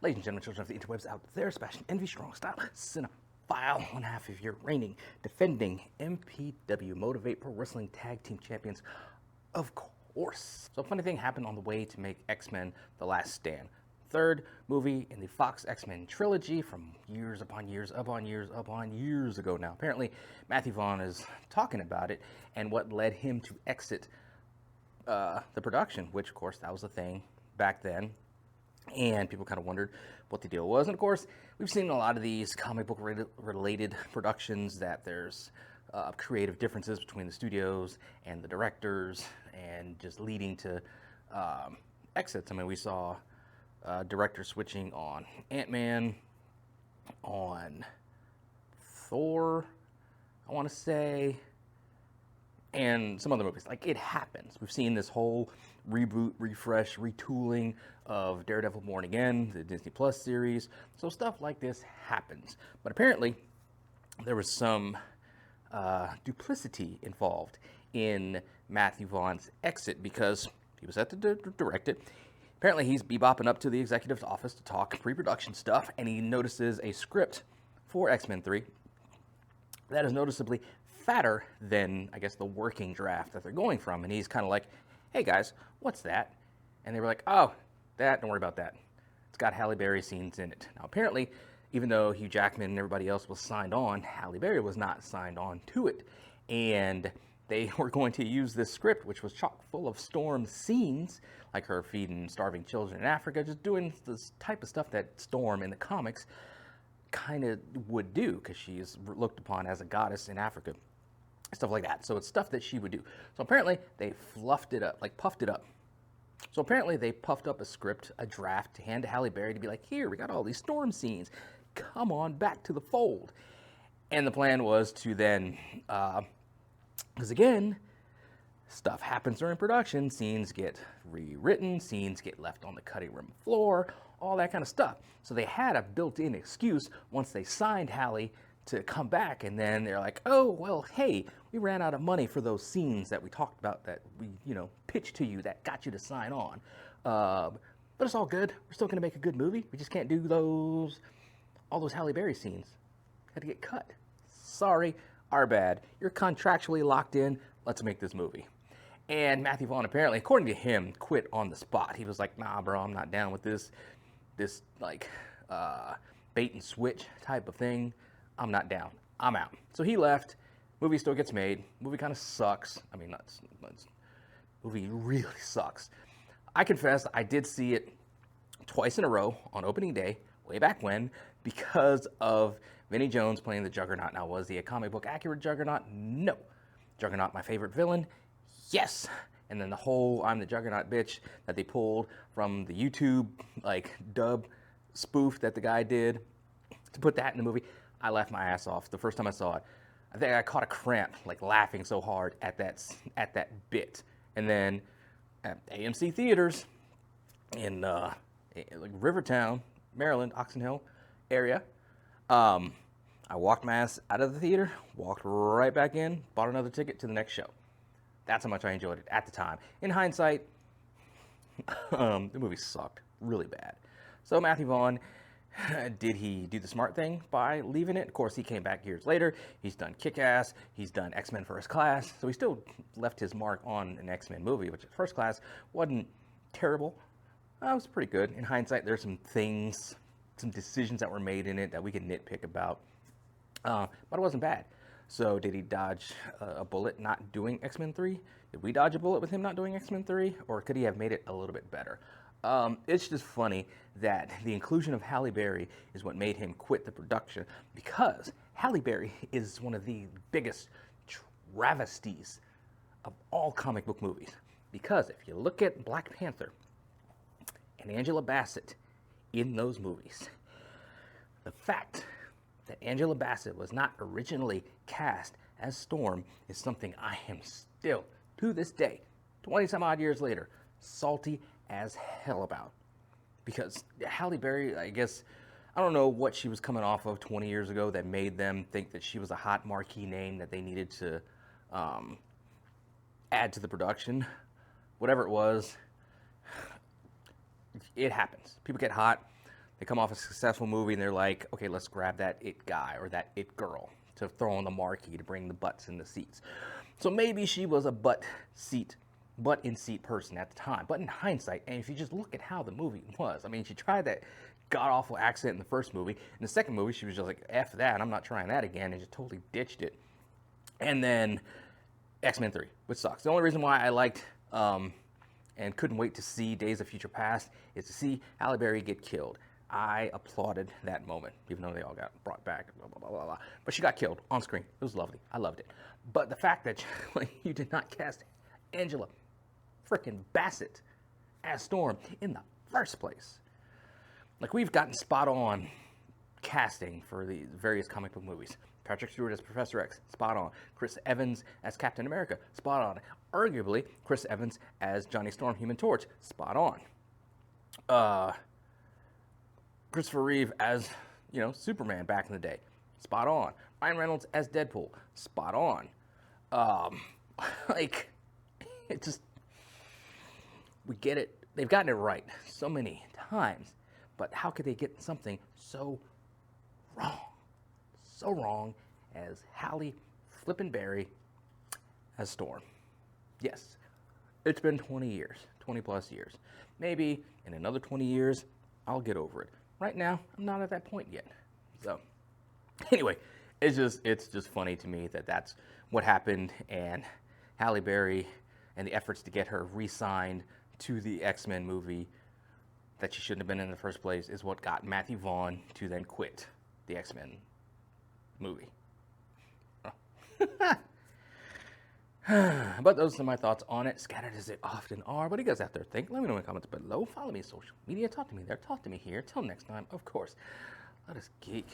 Ladies and gentlemen, children of the interwebs out there, Sebastian Envy, strong style, cinephile, one half of your reigning, defending MPW Motivate Pro Wrestling Tag Team Champions, of course. So a funny thing happened on the way to make X-Men The Last Stand. Third movie in the Fox X-Men trilogy from years upon years ago now. Apparently, Matthew Vaughn is talking about it and what led him to exit the production, which of course that was a thing back then. And people kind of wondered what the deal was. And of course, we've seen a lot of these comic book related productions that there's creative differences between the studios and the directors, and just leading to exits. I mean, we saw director switching on Ant-Man, on Thor, I want to say, and some other movies. Like, it happens. We've seen this whole reboot, refresh, retooling of Daredevil Born Again, the Disney Plus series. So stuff like this happens. But apparently, there was some duplicity involved in Matthew Vaughn's exit, because he was set to direct it. Apparently, he's bebopping up to the executive's office to talk pre-production stuff, and he notices a script for X-Men 3 that is noticeably fatter than, I guess, the working draft that they're going from. And he's kind of like, hey guys, what's that? And they were like, oh, that, don't worry about that. It's got Halle Berry scenes in it. Now, apparently, even though Hugh Jackman and everybody else was signed on, Halle Berry was not signed on to it. And they were going to use this script, which was chock full of Storm scenes, like her feeding starving children in Africa, just doing this type of stuff that Storm in the comics kind of would do, because she is looked upon as a goddess in Africa. Stuff like that. So it's stuff that she would do. So apparently they fluffed it up, like puffed it up. So apparently they puffed up a script, a draft, to hand to Halle Berry to be like, here, we got all these Storm scenes. Come on back to the fold. And the plan was to then, because again, stuff happens during production. Scenes get rewritten. Scenes get left on the cutting room floor. All that kind of stuff. So they had a built-in excuse once they signed Halle to come back, and then they're like, oh, well, hey, we ran out of money for those scenes that we talked about, that we, pitched to you, that got you to sign on. But it's all good. We're still going to make a good movie. We just can't do all those Halle Berry scenes. Had to get cut. Sorry, our bad. You're contractually locked in. Let's make this movie. And Matthew Vaughn, apparently, according to him, quit on the spot. He was like, nah, bro, I'm not down with this bait and switch type of thing. I'm not down. I'm out. So he left. Movie still gets made. Movie kind of sucks. I mean, movie really sucks. I confess, I did see it twice in a row on opening day, way back when, because of Vinnie Jones playing the Juggernaut. Now, was he a comic book accurate Juggernaut? No. Juggernaut, my favorite villain? Yes. And then the whole I'm the Juggernaut bitch that they pulled from the YouTube, dub spoof that the guy did to put that in the movie. I laughed my ass off the first time I saw it. I think I caught a cramp, laughing so hard at that bit. And then at AMC theaters in Rivertown, Maryland, Oxon Hill area, I walked my ass out of the theater, walked right back in, bought another ticket to the next show. That's how much I enjoyed it at the time. In hindsight, the movie sucked really bad. So Matthew Vaughn, did he do the smart thing by leaving it? Of course, he came back years later. He's done Kick-Ass. He's done X-Men First Class. So he still left his mark on an X-Men movie, which at First Class wasn't terrible. It was pretty good. In hindsight, there's some things, some decisions that were made in it that we can nitpick about. But it wasn't bad. So did he dodge a bullet not doing X-Men 3? Did we dodge a bullet with him not doing X-Men 3? Or could he have made it a little bit better? It's just funny that the inclusion of Halle Berry is what made him quit the production, because Halle Berry is one of the biggest travesties of all comic book movies. Because if you look at Black Panther and Angela Basset in those movies, the fact that Angela Basset was not originally cast as Storm is something I am still, to this day, 20 some odd years later, salty as hell about. Because Halle Berry, I guess, I don't know what she was coming off of 20 years ago that made them think that she was a hot marquee name that they needed to add to the production. Whatever it was, it happens. People get hot. They come off a successful movie and they're like, okay, let's grab that it guy or that it girl to throw on the marquee to bring the butts in the seats. So maybe she was a butt in seat person at the time. But in hindsight, and if you just look at how the movie was, I mean, she tried that god-awful accent in the first movie. In the second movie, she was just like, F that, I'm not trying that again, and just totally ditched it. And then X-Men 3, which sucks. The only reason why I liked and couldn't wait to see Days of Future Past is to see Halle Berry get killed. I applauded that moment, even though they all got brought back, blah, blah, blah, blah, blah. But she got killed on screen. It was lovely. I loved it. But the fact that you did not cast Angela freaking Basset as Storm in the first place. Like, we've gotten spot on casting for the various comic book movies. Patrick Stewart as Professor X, spot on. Chris Evans as Captain America, spot on. Arguably, Chris Evans as Johnny Storm, Human Torch, spot on. Christopher Reeve as, Superman back in the day, spot on. Ryan Reynolds as Deadpool, spot on. We get it. They've gotten it right so many times, but how could they get something so wrong as Halle flippin' Berry as Storm? Yes, it's been 20 years, 20 plus years. Maybe in another 20 years, I'll get over it. Right now, I'm not at that point yet. So, anyway, it's just funny to me that that's what happened, and Halle Berry and the efforts to get her re-signed to the X-Men movie that she shouldn't have been in the first place is what got Matthew Vaughn to then quit the X-Men movie. But those are my thoughts on it, scattered as they often are. What do you guys out there think? Let me know in the comments below. Follow me on social media. Talk to me there. Talk to me here. Till next time, of course, let us geek.